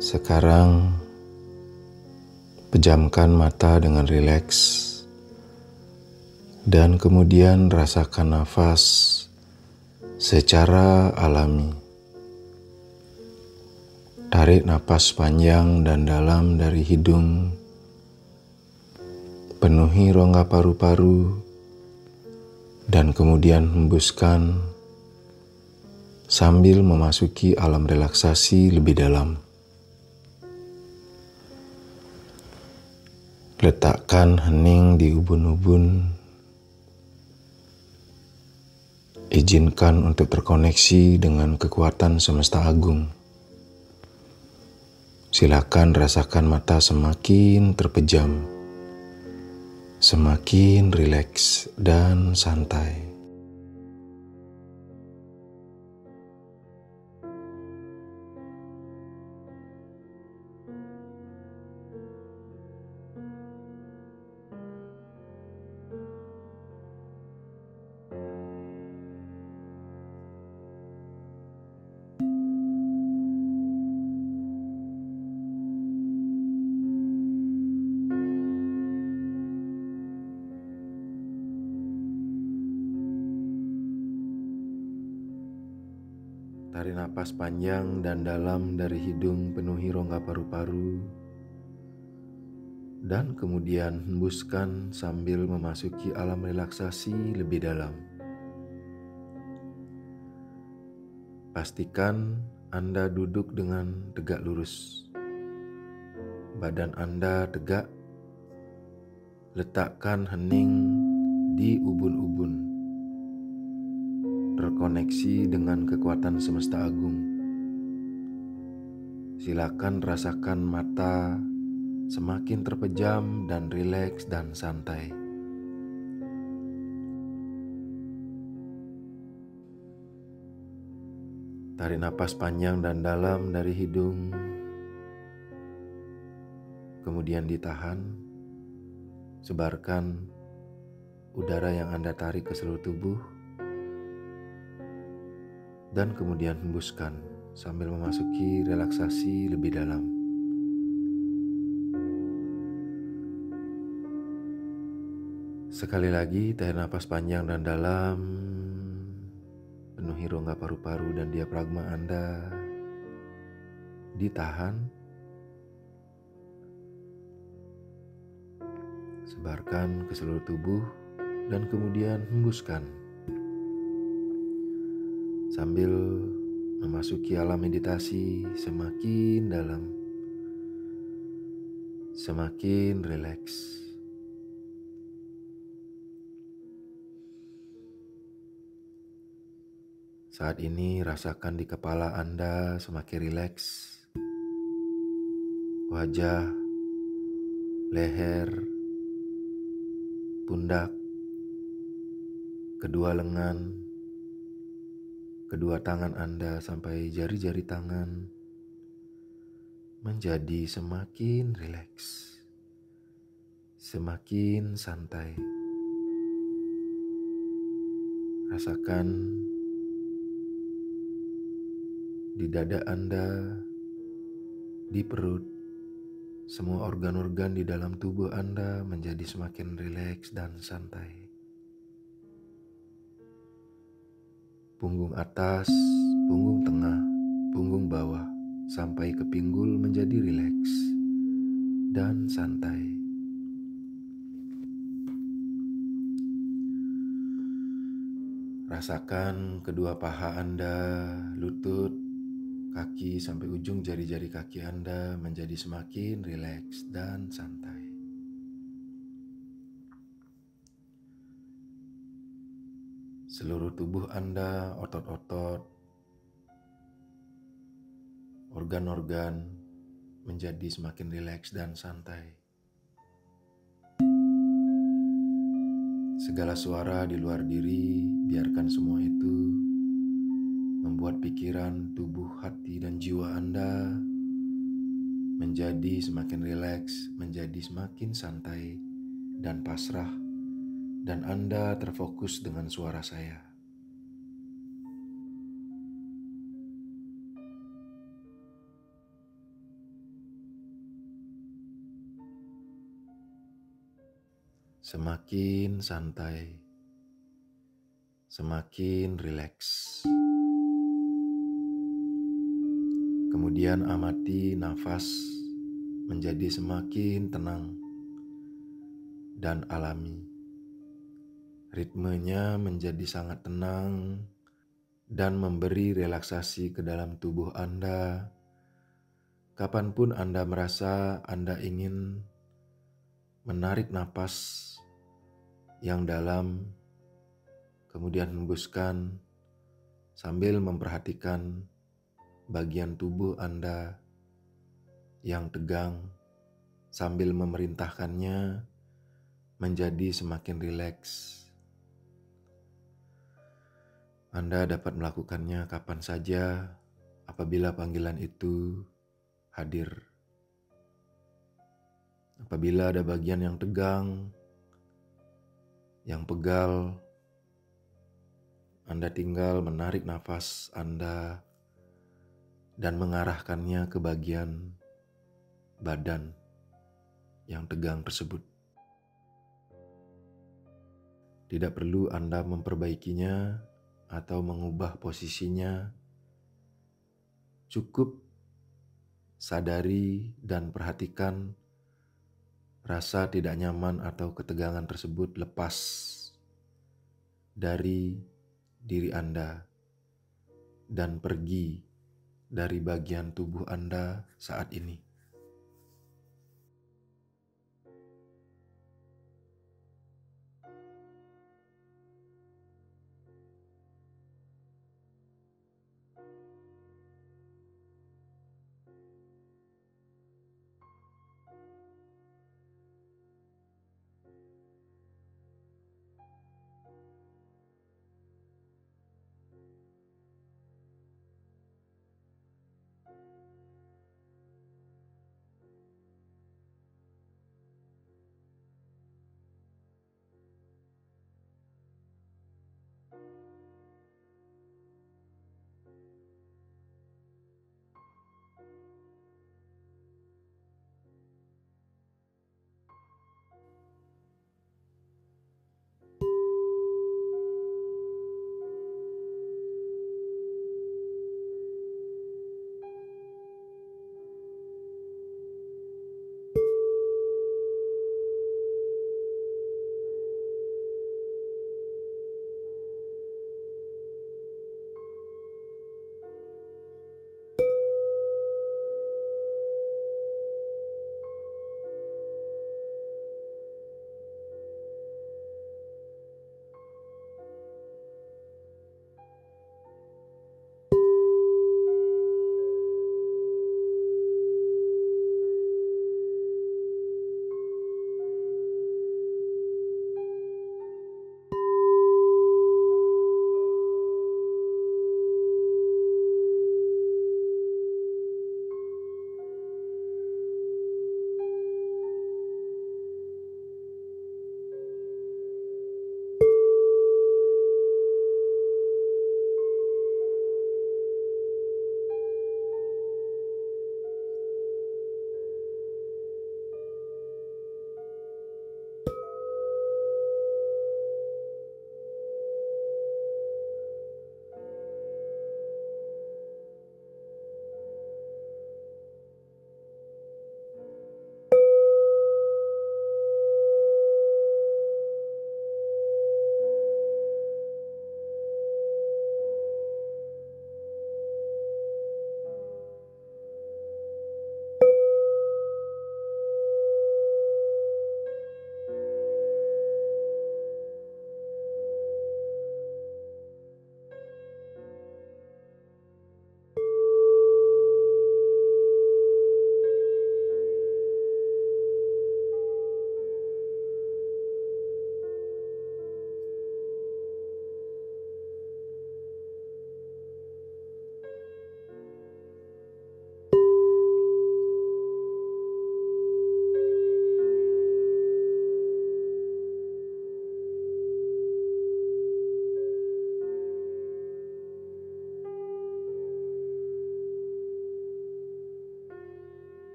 Sekarang, pejamkan mata dengan rileks dan kemudian rasakan nafas secara alami. Tarik napas panjang dan dalam dari hidung, penuhi rongga paru-paru, dan kemudian hembuskan sambil memasuki alam relaksasi lebih dalam. Letakkan hening di ubun-ubun. Izinkan untuk terkoneksi dengan kekuatan semesta agung. Silakan rasakan mata semakin terpejam, semakin rileks dan santai. Tarik napas panjang dan dalam dari hidung, penuhi rongga paru-paru, dan kemudian hembuskan sambil memasuki alam relaksasi lebih dalam. Pastikan Anda duduk dengan tegak lurus. Badan Anda tegak, letakkan hening di ubun-ubun. Terkoneksi dengan kekuatan semesta agung. Silakan rasakan mata semakin terpejam dan rileks dan santai. Tarik napas panjang dan dalam dari hidung, kemudian ditahan. Sebarkan udara yang Anda tarik ke seluruh tubuh, dan kemudian hembuskan sambil memasuki relaksasi lebih dalam. Sekali lagi, tarik napas panjang dan dalam, penuhi rongga paru-paru dan diafragma Anda, ditahan. Sebarkan ke seluruh tubuh dan kemudian hembuskan sambil memasuki alam meditasi semakin dalam, semakin rileks. Saat ini rasakan di kepala Anda semakin rileks. Wajah, leher, pundak, kedua lengan, kedua tangan Anda sampai jari-jari tangan menjadi semakin rileks, semakin santai. Rasakan di dada Anda, di perut, semua organ-organ di dalam tubuh Anda menjadi semakin rileks dan santai. Punggung atas, punggung tengah, punggung bawah, sampai ke pinggul menjadi rileks dan santai. Rasakan kedua paha Anda, lutut, kaki sampai ujung jari-jari kaki Anda menjadi semakin rileks dan santai. Seluruh tubuh Anda, otot-otot, organ-organ menjadi semakin rileks dan santai. Segala suara di luar diri, biarkan semua itu membuat pikiran, tubuh, hati, dan jiwa Anda menjadi semakin rileks, menjadi semakin santai dan pasrah, dan Anda terfokus dengan suara saya. semakin santai, semakin rileks. Kemudian amati nafas menjadi semakin tenang dan alami. Ritmenya menjadi sangat tenang dan memberi relaksasi ke dalam tubuh Anda. Kapanpun Anda merasa Anda ingin menarik napas yang dalam, kemudian hembuskan sambil memperhatikan bagian tubuh Anda yang tegang sambil memerintahkannya menjadi semakin rileks. Anda dapat melakukannya kapan saja apabila panggilan itu hadir. Apabila ada bagian yang tegang, yang pegal, Anda tinggal menarik nafas Anda dan mengarahkannya ke bagian badan yang tegang tersebut. Tidak perlu Anda memperbaikinya atau mengubah posisinya. Cukup sadari dan perhatikan rasa tidak nyaman atau ketegangan tersebut lepas dari diri Anda dan pergi dari bagian tubuh Anda saat ini.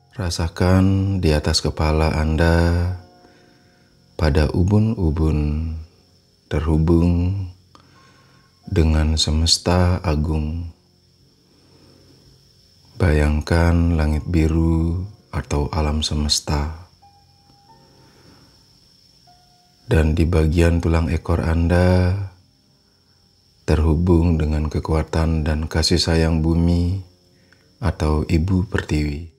Rasakan di atas kepala Anda pada ubun-ubun terhubung dengan semesta agung. Bayangkan langit biru atau alam semesta. Dan di bagian tulang ekor Anda terhubung dengan kekuatan dan kasih sayang bumi atau Ibu Pertiwi.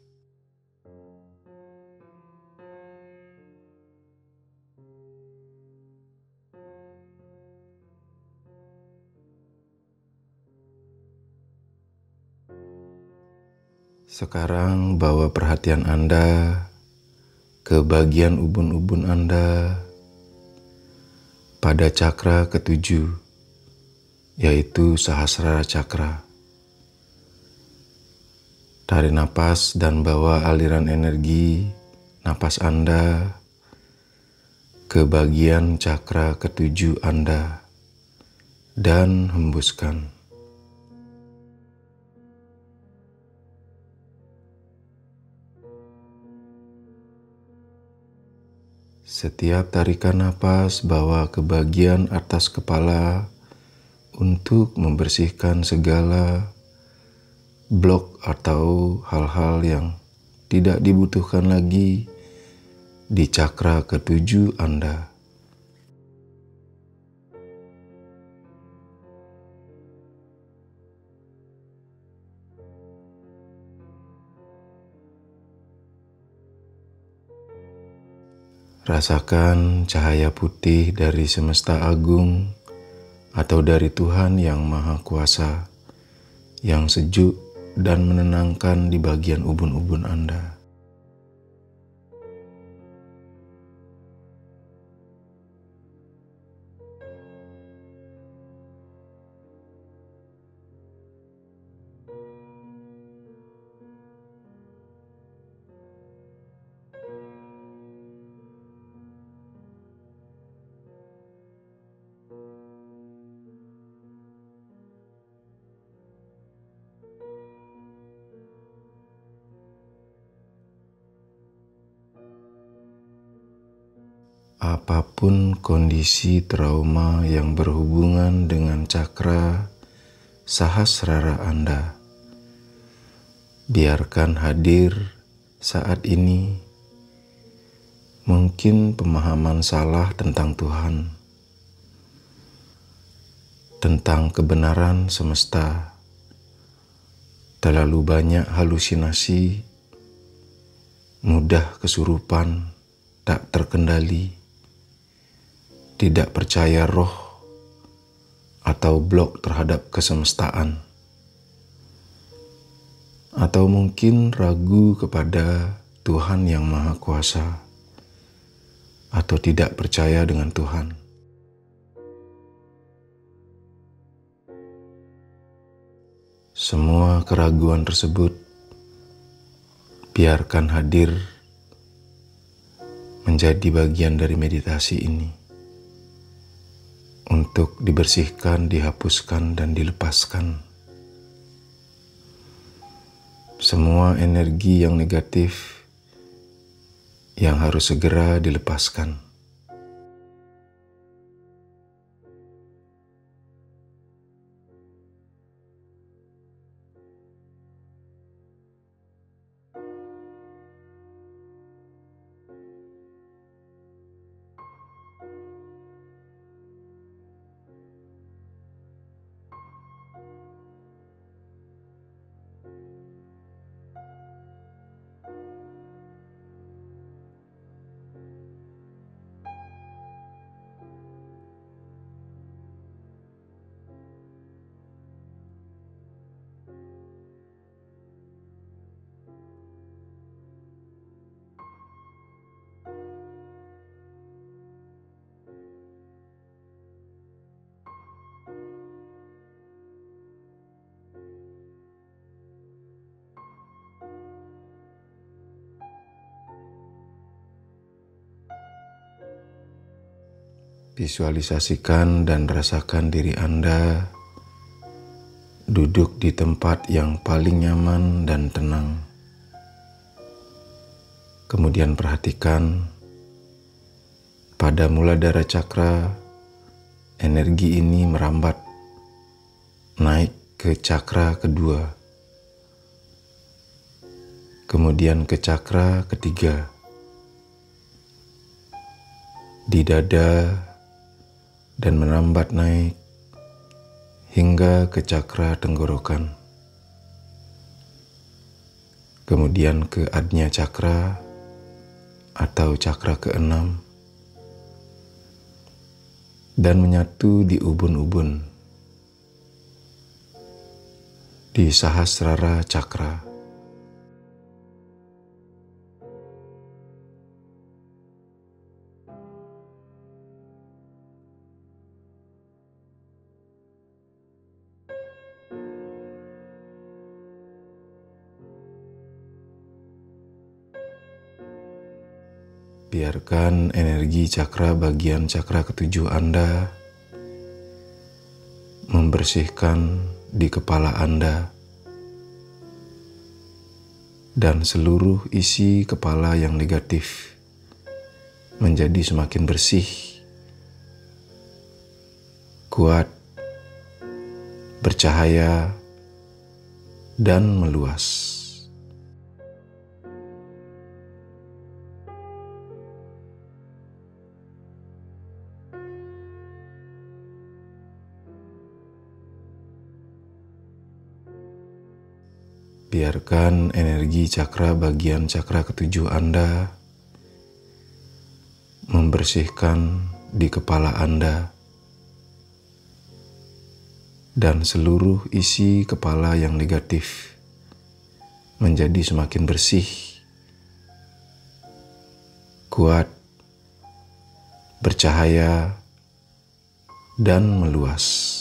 Sekarang bawa perhatian Anda ke bagian ubun-ubun Anda pada cakra ketujuh, yaitu Sahasrara Cakra. Tarik napas dan bawa aliran energi napas Anda ke bagian cakra ketujuh Anda dan hembuskan. Setiap tarikan napas bawa ke bagian atas kepala untuk membersihkan segala blok atau hal-hal yang tidak dibutuhkan lagi di cakra ketujuh Anda. Rasakan cahaya putih dari semesta agung atau dari Tuhan yang Maha Kuasa yang sejuk dan menenangkan di bagian ubun-ubun Anda. Apapun kondisi trauma yang berhubungan dengan cakra Sahasrara Anda, biarkan hadir saat ini. Mungkin pemahaman salah tentang Tuhan, tentang kebenaran semesta, terlalu banyak halusinasi, mudah kesurupan, tak terkendali, tidak percaya roh, atau blok terhadap kesemestaan, atau mungkin ragu kepada Tuhan yang Maha Kuasa, atau tidak percaya dengan Tuhan. Semua keraguan tersebut biarkan hadir menjadi bagian dari meditasi ini untuk dibersihkan, dihapuskan, dan dilepaskan. Semua energi yang negatif yang harus segera dilepaskan. Visualisasikan dan rasakan diri Anda duduk di tempat yang paling nyaman dan tenang. Kemudian perhatikan pada Muladhara Cakra, energi ini merambat naik ke cakra kedua, kemudian ke cakra ketiga, di dada, dan merambat naik hingga ke cakra tenggorokan, kemudian ke Ajna Cakra atau cakra keenam, dan menyatu di ubun-ubun di Sahasrara Cakra. Biarkan energi cakra bagian cakra ketujuh Anda membersihkan di kepala Anda dan seluruh isi kepala yang negatif menjadi semakin bersih, kuat, bercahaya, dan meluas. Biarkan energi cakra bagian cakra ketujuh Anda membersihkan di kepala Anda dan seluruh isi kepala yang negatif menjadi semakin bersih, kuat, bercahaya, dan meluas.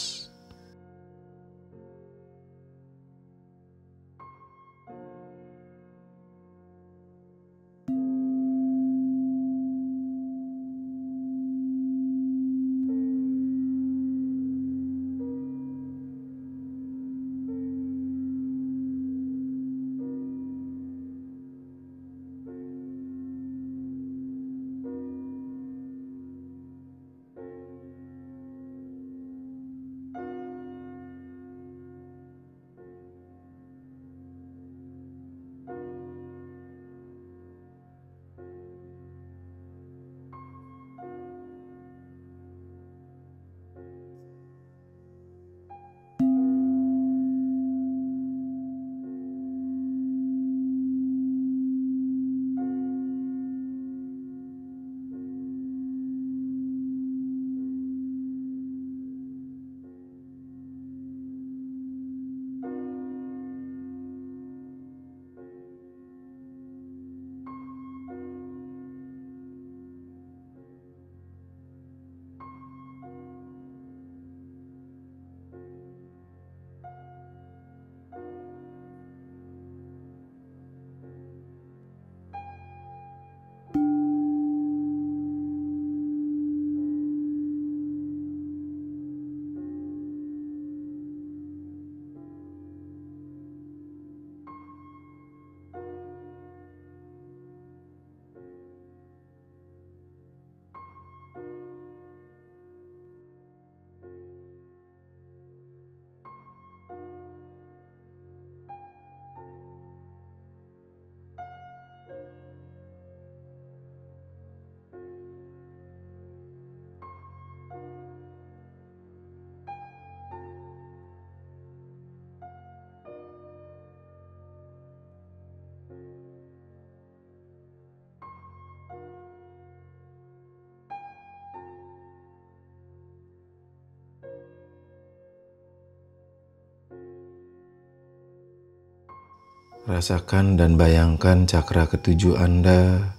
Rasakan dan bayangkan cakra ketujuh Anda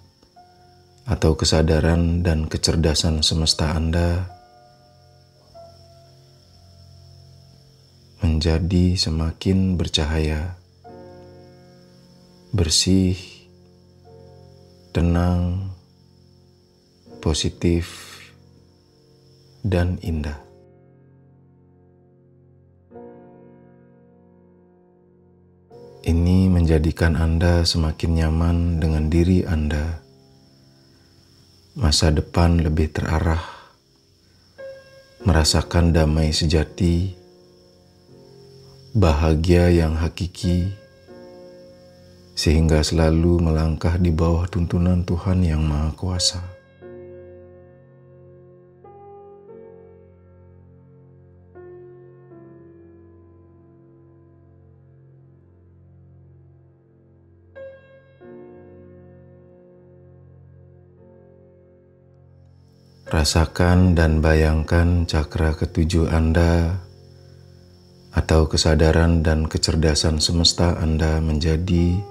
atau kesadaran dan kecerdasan semesta Anda menjadi semakin bercahaya, bersih, tenang, positif, dan indah. Ini menjadi menjadikan Anda semakin nyaman dengan diri Anda. Masa depan lebih terarah, merasakan damai sejati, bahagia yang hakiki, sehingga selalu melangkah di bawah tuntunan Tuhan yang Maha Kuasa. Rasakan dan bayangkan cakra ketujuh Anda atau kesadaran dan kecerdasan semesta Anda menjadi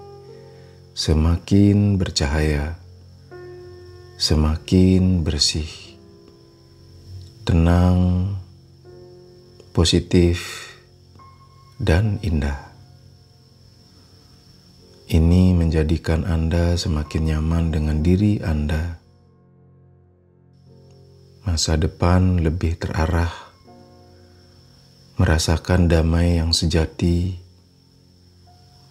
semakin bercahaya, semakin bersih, tenang, positif, dan indah. Ini menjadikan Anda semakin nyaman dengan diri Anda. Masa depan lebih terarah, merasakan damai yang sejati,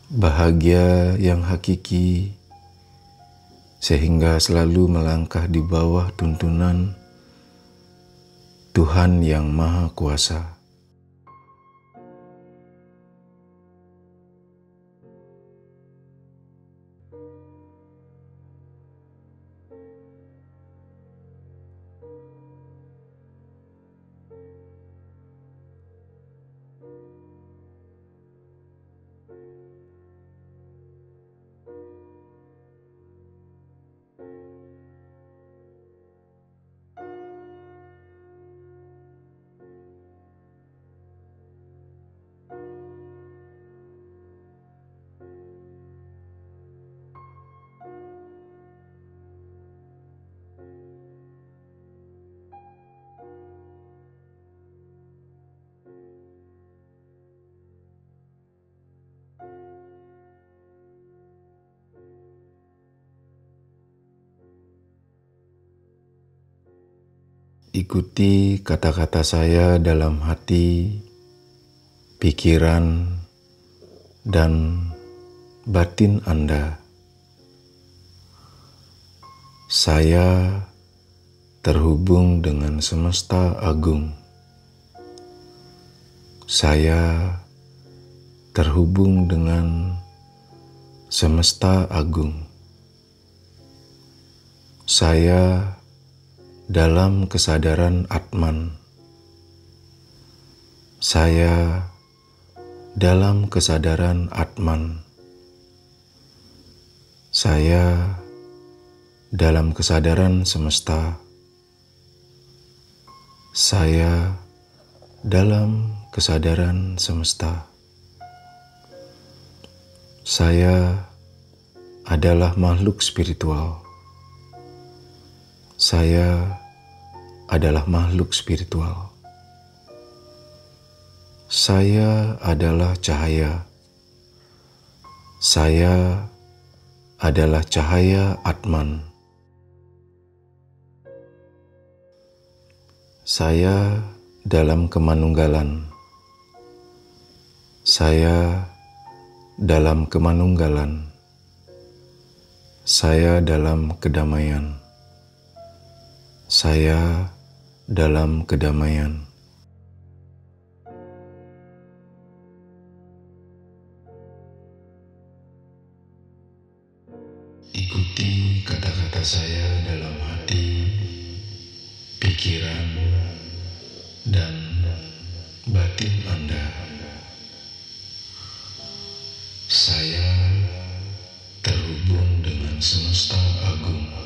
bahagia yang hakiki, sehingga selalu melangkah di bawah tuntunan Tuhan yang Maha Kuasa. Ikuti kata-kata saya dalam hati, pikiran, dan batin Anda. Saya terhubung dengan semesta agung. Saya terhubung dengan semesta agung. Saya dalam kesadaran Atman. Saya dalam kesadaran Atman. Saya dalam kesadaran semesta. Saya dalam kesadaran semesta. Saya adalah makhluk spiritual. Saya adalah makhluk spiritual. Saya adalah cahaya. Saya adalah cahaya Atman. Saya dalam kemanunggalan. Saya dalam kemanunggalan. Saya dalam kedamaian. Saya dalam kedamaian. Ikuti kata-kata saya dalam hati, pikiran, dan batin Anda. Saya terhubung dengan semesta agung.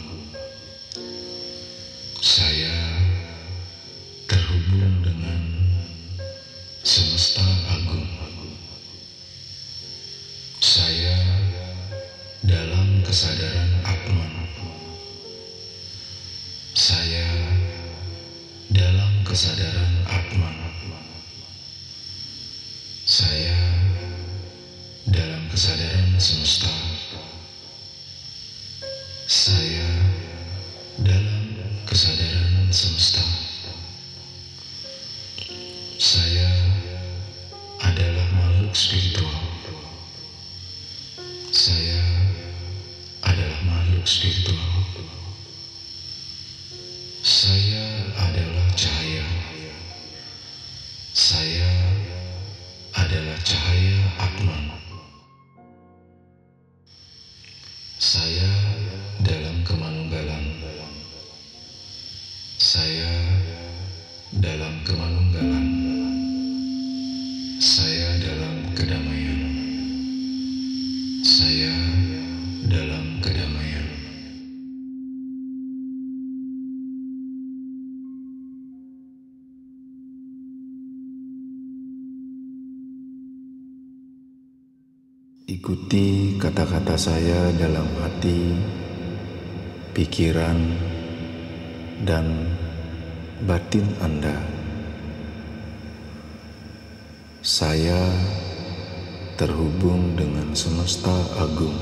Saya terhubung dengan semesta agung. Saya dalam kesadaran Atman. Saya dalam kesadaran Atman. Saya dalam kesadaran semesta. Saya dalam kesadaran semesta. Saya adalah makhluk spiritual. makhluk spiritual. Saya adalah cahaya. Saya adalah cahaya Atman. Saya dalam kemanunggalan. Saya dalam kemanunggalan. Saya dalam kedamaian. Saya dalam kedamaian. Ikuti kata-kata saya dalam hati, pikiran, dan batin Anda. Saya terhubung dengan semesta agung.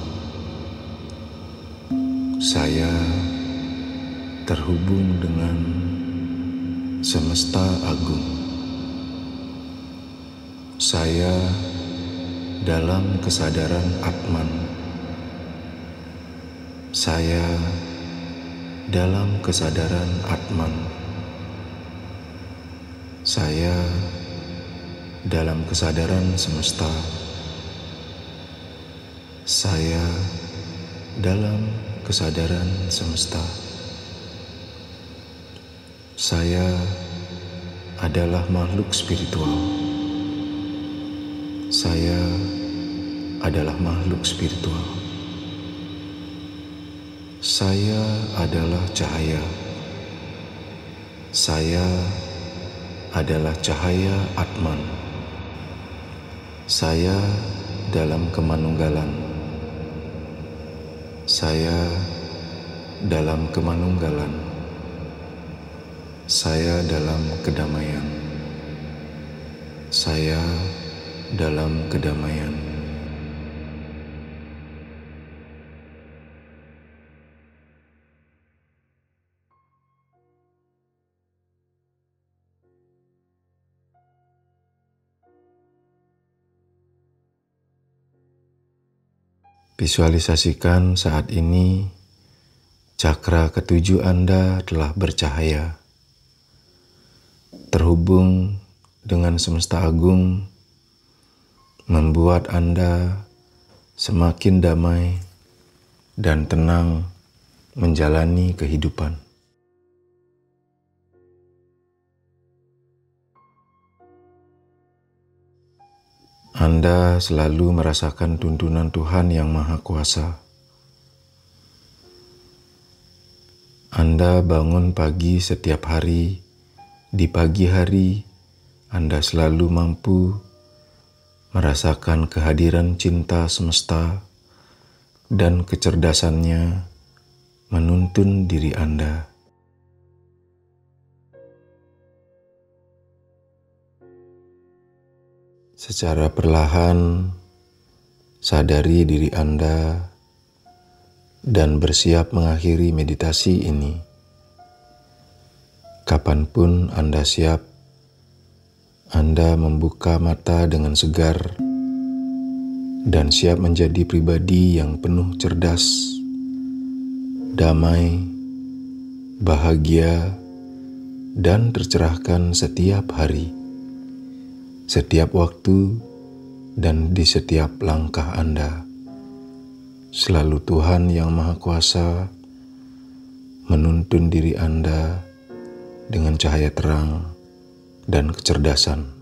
Saya terhubung dengan semesta agung. Saya dalam kesadaran Atman. Saya dalam kesadaran Atman. Saya dalam kesadaran semesta. Saya dalam kesadaran semesta. Saya adalah makhluk spiritual. Saya adalah makhluk spiritual. Saya adalah cahaya. Saya adalah cahaya Atman. Saya dalam kemanunggalan. Saya dalam kemanunggalan. Saya dalam kedamaian. Saya dalam kedamaian. Visualisasikan saat ini cakra ketujuh Anda telah bercahaya, terhubung dengan semesta agung, membuat Anda semakin damai dan tenang menjalani kehidupan. Anda selalu merasakan tuntunan Tuhan yang Maha Kuasa. Anda bangun pagi setiap hari. Di pagi hari, Anda selalu mampu merasakan kehadiran cinta semesta dan kecerdasannya menuntun diri Anda. Secara perlahan, sadari diri Anda dan bersiap mengakhiri meditasi ini. Kapanpun Anda siap, Anda membuka mata dengan segar dan siap menjadi pribadi yang penuh cerdas, damai, bahagia, dan tercerahkan setiap hari, setiap waktu, dan di setiap langkah Anda. Selalu Tuhan yang Maha Kuasa menuntun diri Anda dengan cahaya terang dan kecerdasan.